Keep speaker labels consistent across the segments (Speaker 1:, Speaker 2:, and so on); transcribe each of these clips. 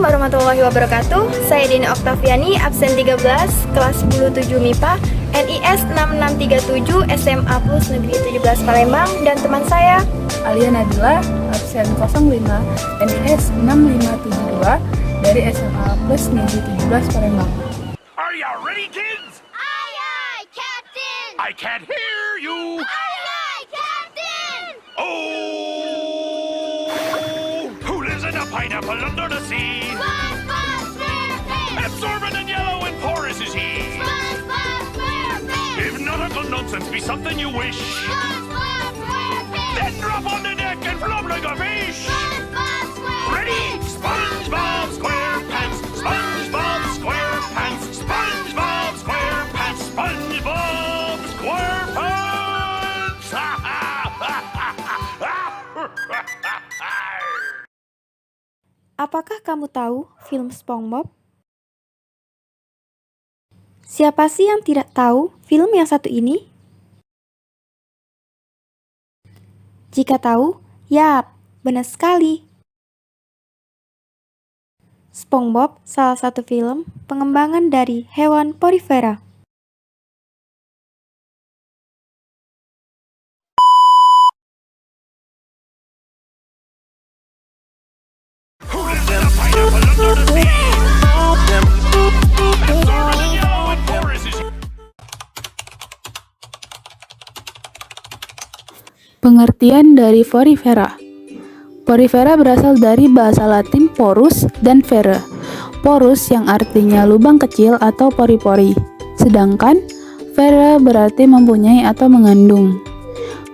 Speaker 1: warahmatullahi wabarakatuh. Saya Dina Oktaviani, absen 13, kelas 10 7 MIPA, NIS 6637 SMA Plus Negeri 17 Palembang, dan teman saya
Speaker 2: Alia Nadila, absen 05, NIS 6572 dari SMA Plus Negeri 17 Palembang.
Speaker 3: Are you ready, kids?
Speaker 4: Aye, aye, Captain!
Speaker 3: I can't hear you.
Speaker 4: Aye, aye, Captain!
Speaker 3: Oh! Who lives in a pineapple under the sea?
Speaker 4: SpongeBob SquarePants!
Speaker 3: Absorbent and yellow and porous is he.
Speaker 4: SpongeBob SquarePants!
Speaker 3: If nautical nonsense be something you wish,
Speaker 4: SpongeBob SquarePants!
Speaker 3: then drop on the deck and flop like a fish.
Speaker 4: SpongeBob SquarePants!
Speaker 3: Ready? SpongeBob SquarePants, SpongeBob SquarePants, SpongeBob SquarePants, SpongeBob SquarePants.
Speaker 1: Apakah kamu tahu film SpongeBob? Siapa sih yang tidak tahu film yang satu ini? Jika tahu, yap, benar sekali. SpongeBob salah satu film pengembangan dari hewan porifera.
Speaker 3: Who lives in a pineapple under the sea? Absorbent and yellow and porous is he.
Speaker 2: Pengertian dari porifera. Porifera berasal dari bahasa Latin porus dan fera. Porus yang artinya lubang kecil atau pori-pori, sedangkan fera berarti mempunyai atau mengandung.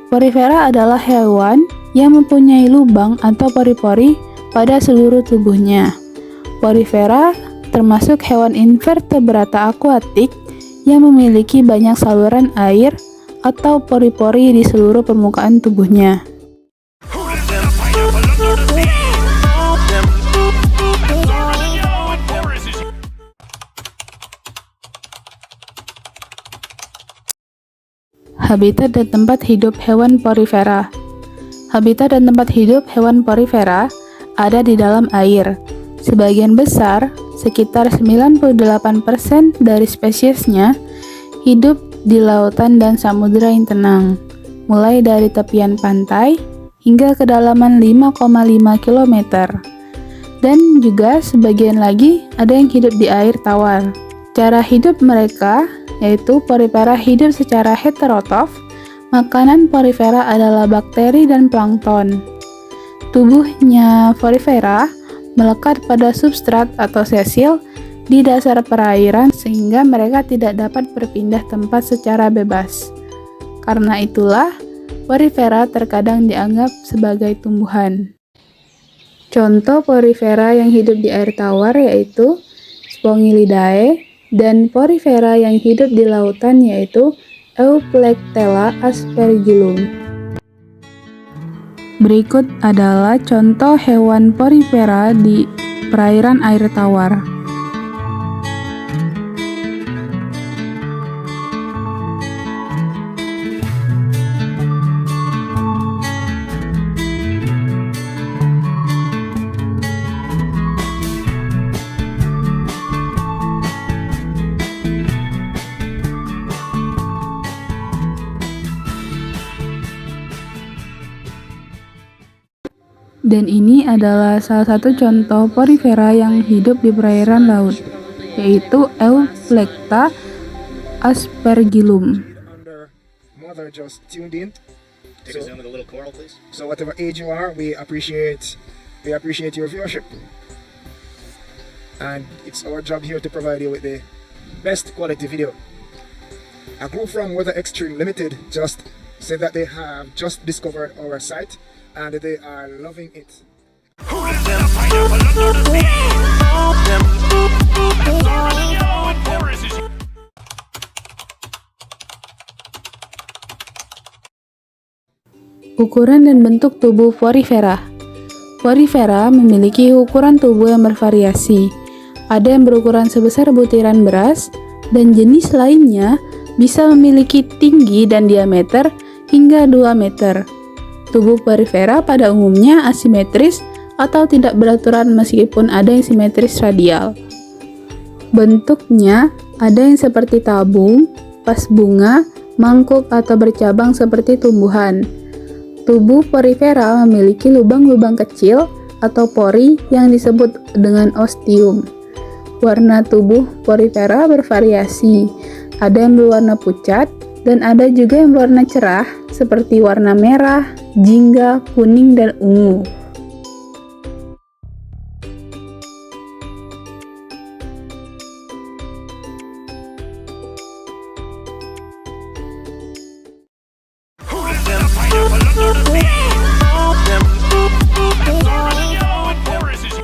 Speaker 2: Porifera adalah hewan yang mempunyai lubang atau pori-pori pada seluruh tubuhnya. Porifera termasuk hewan invertebrata akuatik yang memiliki banyak saluran air atau pori-pori di seluruh permukaan tubuhnya.
Speaker 3: Who lives in a pineapple under the sea? Absorbent and yellow and porous is he.
Speaker 2: Habitat dan tempat hidup hewan porifera. Habitat dan tempat hidup hewan porifera ada di dalam air. Sebagian besar, sekitar 98% dari spesiesnya, hidup di lautan dan samudera yang tenang, mulai dari tepian pantai hingga kedalaman 5,5 km. Dan juga sebagian lagi ada yang hidup di air tawar. Cara hidup mereka yaitu porifera hidup secara heterotrof. Makanan porifera adalah bakteri dan plankton. Tubuhnya porifera melekat pada substrat atau sesil di dasar perairan sehingga mereka tidak dapat berpindah tempat secara bebas. Karena itulah, porifera terkadang dianggap sebagai tumbuhan. Contoh porifera yang hidup di air tawar yaitu Spongilidae, dan porifera yang hidup di lautan yaitu Euplectella aspergillum. Berikut adalah contoh hewan porifera di perairan air tawar. Dan ini adalah salah satu contoh porifera yang hidup di perairan laut, yaitu Euplecta aspergillum.
Speaker 5: Mother just tuned in. Take a zoom with a little coral, please. So whatever age you are, we appreciate your viewership. And it's our job here to provide you with the best quality video. A group from Weather Extreme Limited just said that they have just discovered our site and they are loving it.
Speaker 3: Who lives in a pineapple under the sea? Absorbent and yellow and porous is he.
Speaker 2: Ukuran dan bentuk tubuh porifera. Porifera memiliki ukuran tubuh yang bervariasi. Ada yang berukuran sebesar butiran beras, dan jenis lainnya bisa memiliki tinggi dan diameter hingga 2 meter. Tubuh porifera pada umumnya asimetris atau tidak beraturan meskipun ada yang simetris radial. Bentuknya ada yang seperti tabung, vas bunga, mangkuk atau bercabang seperti tumbuhan. Tubuh porifera memiliki lubang-lubang kecil atau pori yang disebut dengan ostium. Warna tubuh porifera bervariasi, ada yang berwarna pucat dan ada juga yang berwarna cerah seperti warna merah, jingga, kuning, dan ungu.
Speaker 3: Who let them pineapple under the sea? Or is it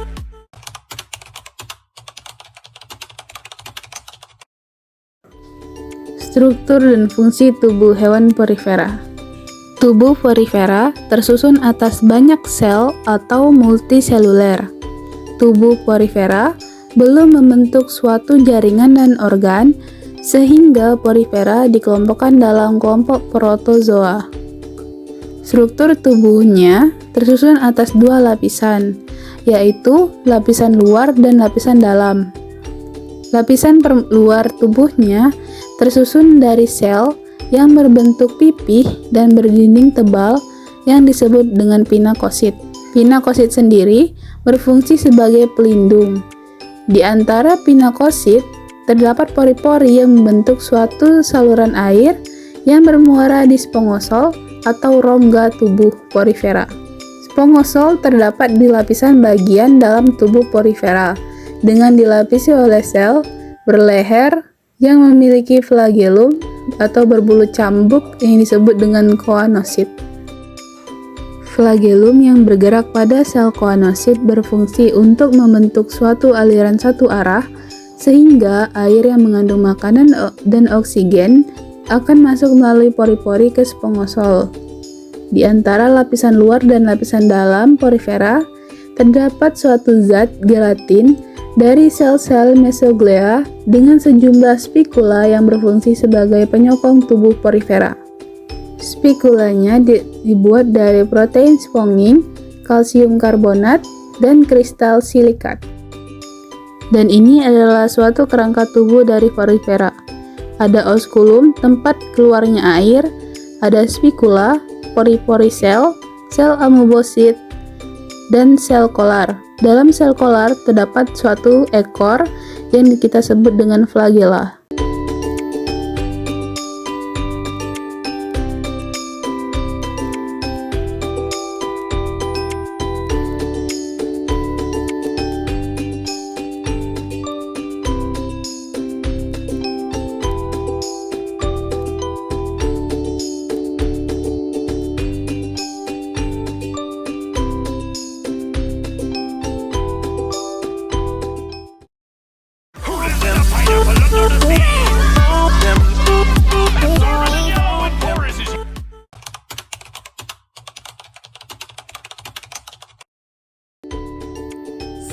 Speaker 2: Struktur dan fungsi tubuh hewan porifera. Tubuh porifera tersusun atas banyak sel atau multiseluler. Tubuh porifera belum membentuk suatu jaringan dan organ, sehingga porifera dikelompokkan dalam kelompok protozoa. Struktur tubuhnya tersusun atas dua lapisan, yaitu lapisan luar dan lapisan dalam. Lapisan luar tubuhnya tersusun dari sel yang berbentuk pipih dan berdinding tebal yang disebut dengan pinakosit. Pinakosit sendiri berfungsi sebagai pelindung. Di antara pinakosit terdapat pori-pori yang membentuk suatu saluran air yang bermuara di spongosol atau rongga tubuh porifera. Spongosol terdapat di lapisan bagian dalam tubuh porifera dengan dilapisi oleh sel berleher yang memiliki flagellum atau berbulu cambuk yang disebut dengan koanosit. Flagellum yang bergerak pada sel koanosit berfungsi untuk membentuk suatu aliran satu arah sehingga air yang mengandung makanan dan oksigen akan masuk melalui pori-pori ke spongosol. Di antara lapisan luar dan lapisan dalam porifera terdapat suatu zat gelatin dari sel-sel mesoglea dengan sejumlah spikula yang berfungsi sebagai penyokong tubuh porifera. Spikulanya dibuat dari protein spongin, kalsium karbonat, dan kristal silikat. Dan ini adalah suatu kerangka tubuh dari porifera. Ada osculum, tempat keluarnya air, ada spikula, pori-pori sel, sel amoebosit, dan sel kolar. Dalam sel kolar terdapat suatu ekor yang kita sebut dengan flagella.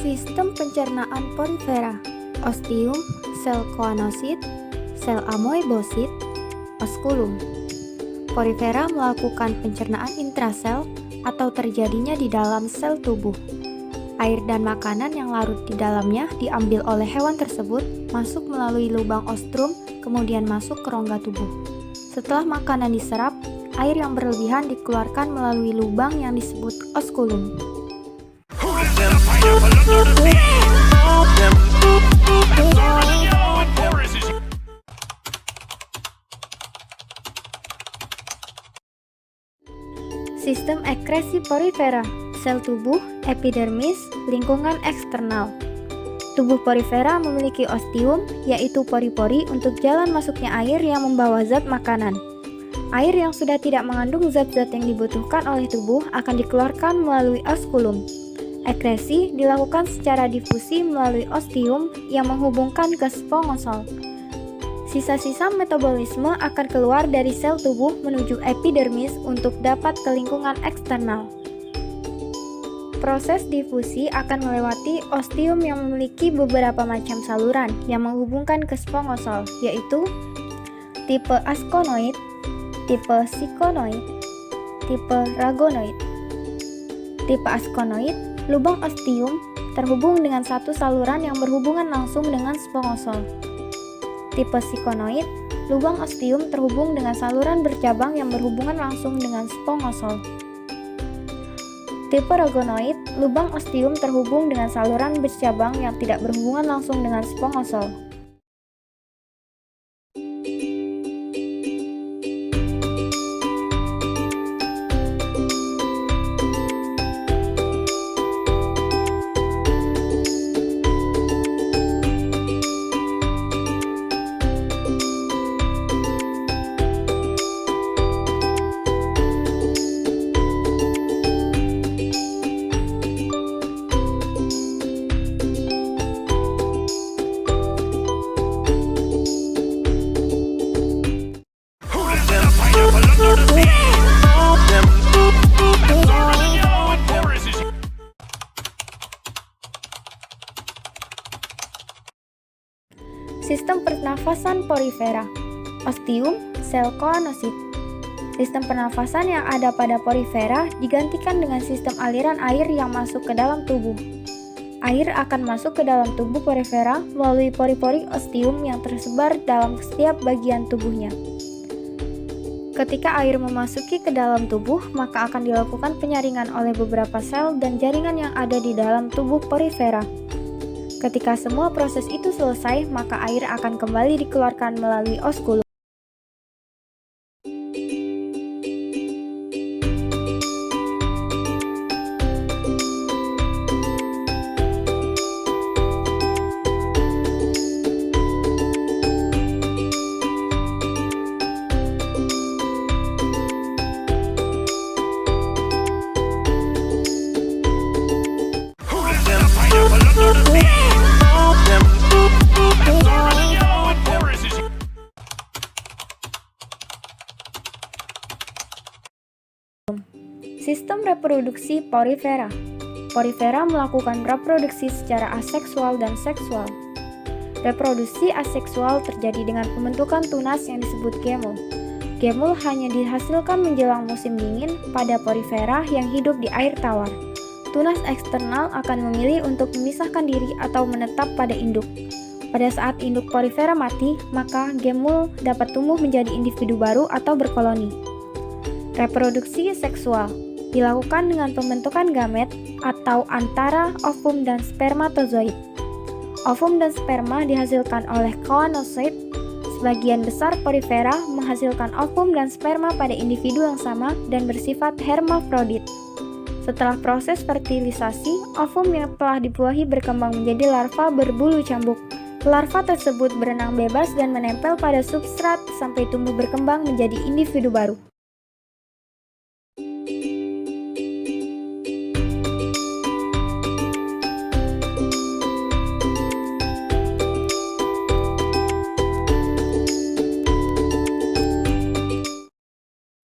Speaker 1: Sistem pencernaan porifera: ostium, sel koanosit, sel amoebosit, osculum. Porifera melakukan pencernaan intrasel atau terjadinya di dalam sel tubuh. Air dan makanan yang larut di dalamnya diambil oleh hewan tersebut, masuk melalui lubang ostrum, kemudian masuk ke rongga tubuh. Setelah makanan diserap, air yang berlebihan dikeluarkan melalui lubang yang disebut osculum.
Speaker 3: who let them pineapple under the sea? Or is it
Speaker 1: Sistem ekresi porifera: sel tubuh, epidermis, lingkungan eksternal. Tubuh porifera memiliki ostium, yaitu pori-pori untuk jalan masuknya air yang membawa zat makanan. Air yang sudah tidak mengandung zat-zat yang dibutuhkan oleh tubuh akan dikeluarkan melalui osculum. Ekresi dilakukan secara difusi melalui ostium yang menghubungkan ke spongosol. Sisa-sisa metabolisme akan keluar dari sel tubuh menuju epidermis untuk dapat ke lingkungan eksternal. Proses difusi akan melewati ostium yang memiliki beberapa macam saluran yang menghubungkan ke spongosol, yaitu tipe askonoid, tipe sikonoid, tipe ragonoid. Tipe askonoid Lubang ostium terhubung dengan satu saluran yang berhubungan langsung dengan spongosol. Tipe sikonoid, lubang ostium terhubung dengan saluran bercabang yang berhubungan langsung dengan spongosol. Tipe rogonoid, lubang ostium terhubung dengan saluran bercabang yang tidak berhubungan langsung dengan spongosol.
Speaker 3: Who let them pineapple under the sea? Or is it
Speaker 1: Sistem pernafasan porifera. Ostium, sel koanosit. Sistem pernafasan yang ada pada porifera digantikan dengan sistem aliran air yang masuk ke dalam tubuh. Air akan masuk ke dalam tubuh porifera melalui pori-pori ostium yang tersebar dalam setiap bagian tubuhnya. Ketika air memasuki ke dalam tubuh, maka akan dilakukan penyaringan oleh beberapa sel dan jaringan yang ada di dalam tubuh porifera. Ketika semua proses itu selesai, maka air akan kembali dikeluarkan melalui oskulum.
Speaker 3: who let them pineapple under the sea? Or is it
Speaker 1: Sistem reproduksi porifera. Porifera melakukan reproduksi secara aseksual dan seksual. Reproduksi aseksual terjadi dengan pembentukan tunas yang disebut gemul. Gemul hanya dihasilkan menjelang musim dingin pada porifera yang hidup di air tawar. Tunas eksternal akan memilih untuk memisahkan diri atau menetap pada induk. Pada saat induk porifera mati, maka gemul dapat tumbuh menjadi individu baru atau berkoloni. Reproduksi seksual dilakukan dengan pembentukan gamet atau antara ovum dan spermatozoid. Ovum dan sperma dihasilkan oleh koanosit. Sebagian besar porifera menghasilkan ovum dan sperma pada individu yang sama dan bersifat hermafrodit. Setelah proses fertilisasi, ovum yang telah dibuahi berkembang menjadi larva berbulu cambuk. Larva tersebut berenang bebas dan menempel pada substrat sampai tumbuh berkembang menjadi individu baru.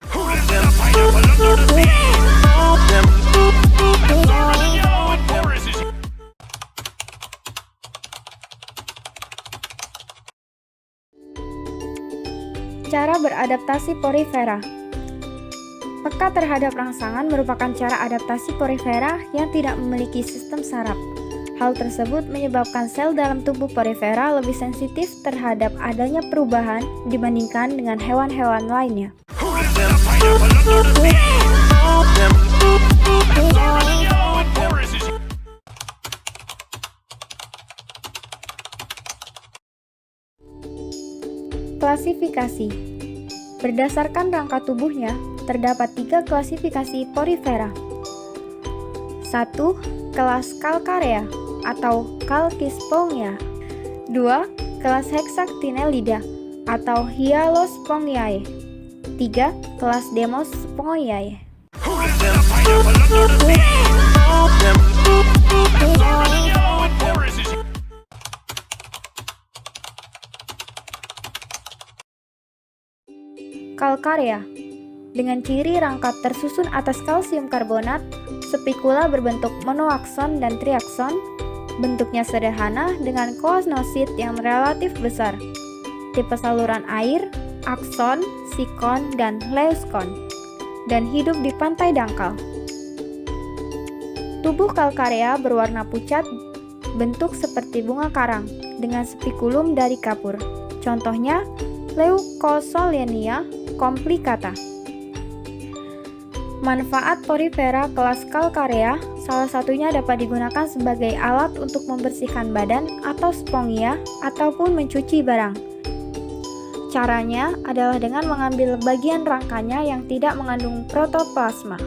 Speaker 3: who let them pineapple under the sea? Or is it
Speaker 1: Cara beradaptasi porifera. Peka terhadap rangsangan merupakan cara adaptasi porifera yang tidak memiliki sistem saraf. Hal tersebut menyebabkan sel dalam tubuh porifera lebih sensitif terhadap adanya perubahan dibandingkan dengan hewan-hewan lainnya.
Speaker 3: who let them pineapple under the sea? Or is it
Speaker 1: Klasifikasi. Berdasarkan rangka tubuhnya, terdapat 3 klasifikasi porifera. 1. Kelas Calcarea atau Calcispongia. 2. Kelas Hexactinellida atau Hyalospongiae. 3. Kelas Demospongiae.
Speaker 3: who let them pineapple under the sea? Or is it
Speaker 1: Calcarea. Dengan ciri rangka tersusun atas kalsium karbonat, spikula berbentuk monoakson dan triakson, bentuknya sederhana dengan koanosit yang relatif besar. Tipe saluran air, akson, sikon, dan leuskon, dan hidup di pantai dangkal. Tubuh Calcarea berwarna pucat, bentuk seperti bunga karang, dengan spikulum dari kapur. Contohnya, Leucosolenia complicata. Manfaat porifera kelas Calcarea, salah satunya dapat digunakan sebagai alat untuk membersihkan badan atau spongia ataupun mencuci barang. Caranya adalah dengan mengambil bagian rangkanya yang tidak mengandung protoplasma.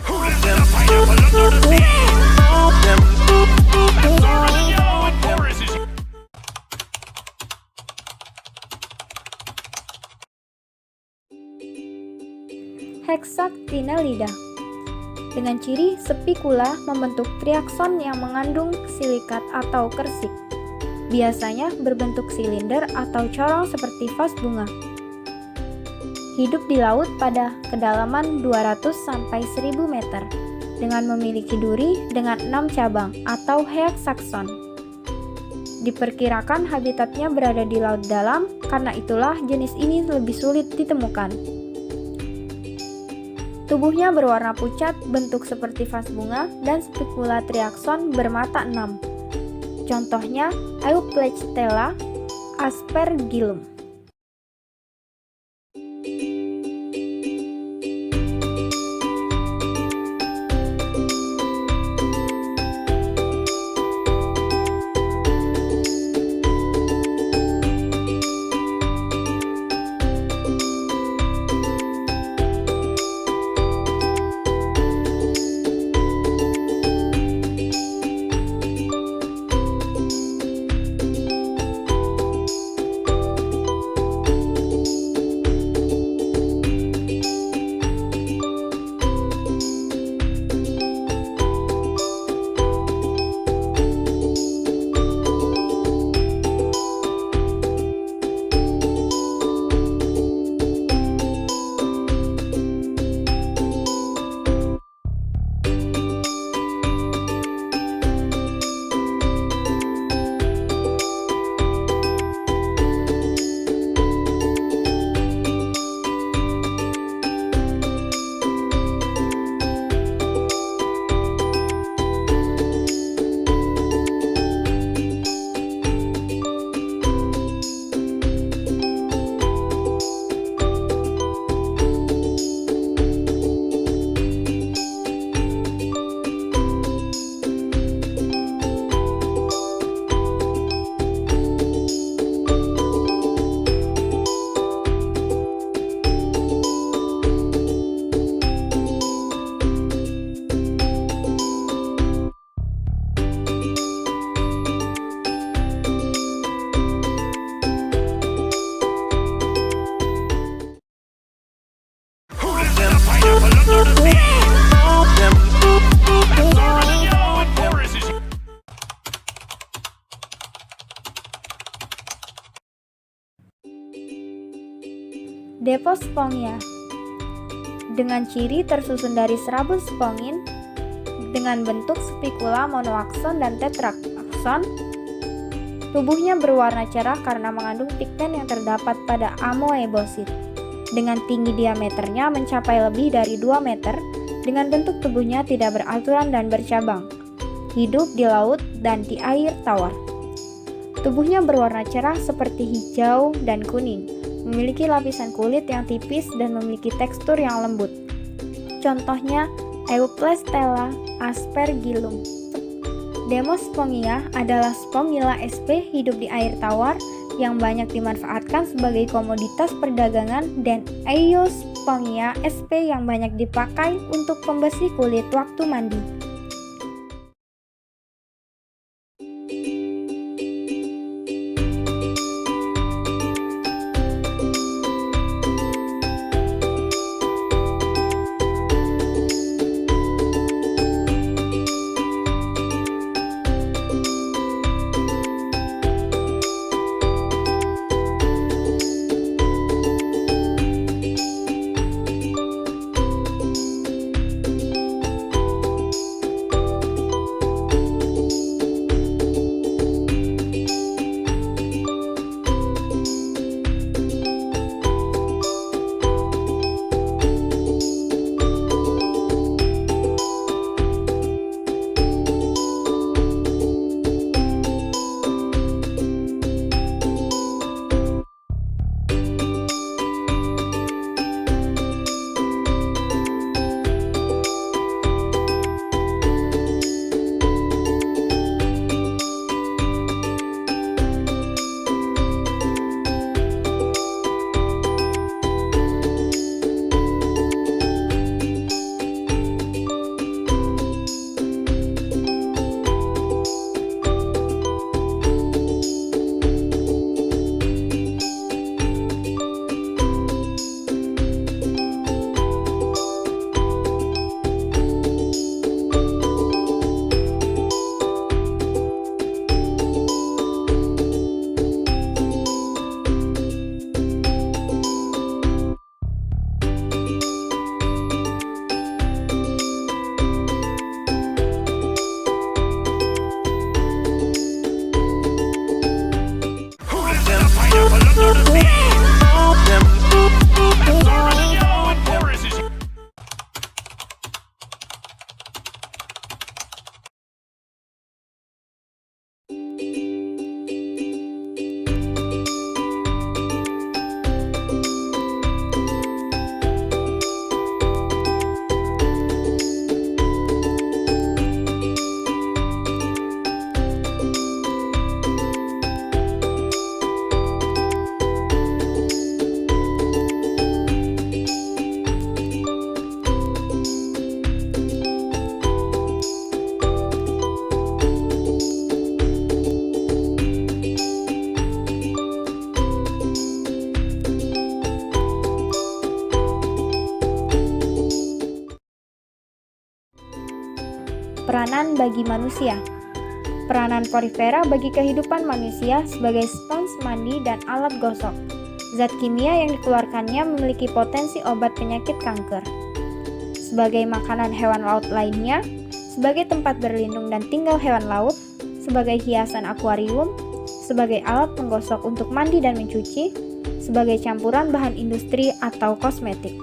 Speaker 3: Who let them pineapple under the sea? That's already on. Boris is
Speaker 1: Hexactinellida. Dengan ciri spikula membentuk triakson yang mengandung silikat atau kersik. Biasanya berbentuk silinder atau corong seperti vas bunga. Hidup di laut pada kedalaman 200 sampai 1000 meter dengan memiliki duri dengan 6 cabang atau hexakson. Diperkirakan habitatnya berada di laut dalam, karena itulah jenis ini lebih sulit ditemukan. Tubuhnya berwarna pucat, bentuk seperti vas bunga, dan spikula triakson bermata 6. Contohnya Euplectella aspergillum. Depospongia. Dengan ciri tersusun dari serabut spongin dengan bentuk spikula monoakson dan tetrakson. Tubuhnya berwarna cerah karena mengandung pigmen yang terdapat pada amoebosit. Dengan tinggi diameternya mencapai lebih dari 2 meter, dengan bentuk tubuhnya tidak beraturan dan bercabang. Hidup di laut dan di air tawar. Tubuhnya berwarna cerah seperti hijau dan kuning, memiliki lapisan kulit yang tipis dan memiliki tekstur yang lembut. Contohnya, Euplastella aspergillum. Demospongia adalah Spongilla sp hidup di air tawar yang banyak dimanfaatkan sebagai komoditas perdagangan, dan Eospongia sp yang banyak dipakai untuk pembersih kulit waktu mandi. Peranan bagi manusia. Peranan porifera bagi kehidupan manusia sebagai spons mandi dan alat gosok. Zat kimia yang dikeluarkannya memiliki potensi obat penyakit kanker. Sebagai makanan hewan laut lainnya, sebagai tempat berlindung dan tinggal hewan laut, sebagai hiasan akuarium, sebagai alat penggosok untuk mandi dan mencuci, sebagai campuran bahan industri atau kosmetik.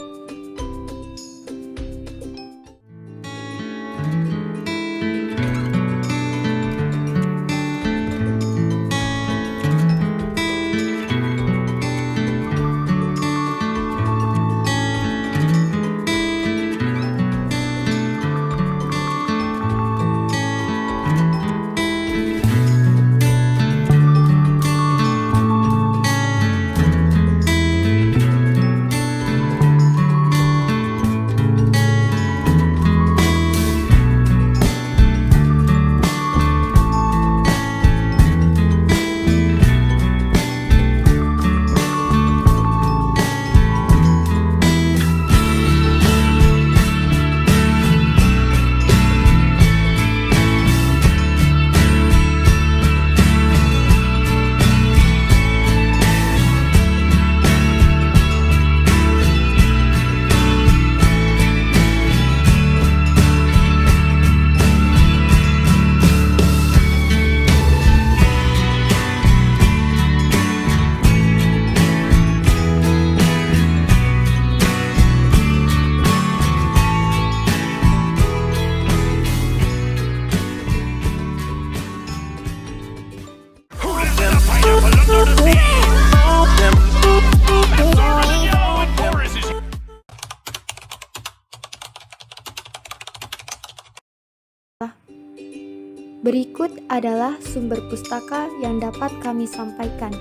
Speaker 1: Berikut adalah sumber pustaka yang dapat kami sampaikan.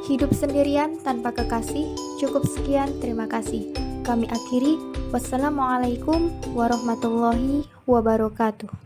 Speaker 1: Hidup sendirian tanpa kekasih, cukup sekian, terima kasih. Kami akhiri, wassalamualaikum warahmatullahi wabarakatuh.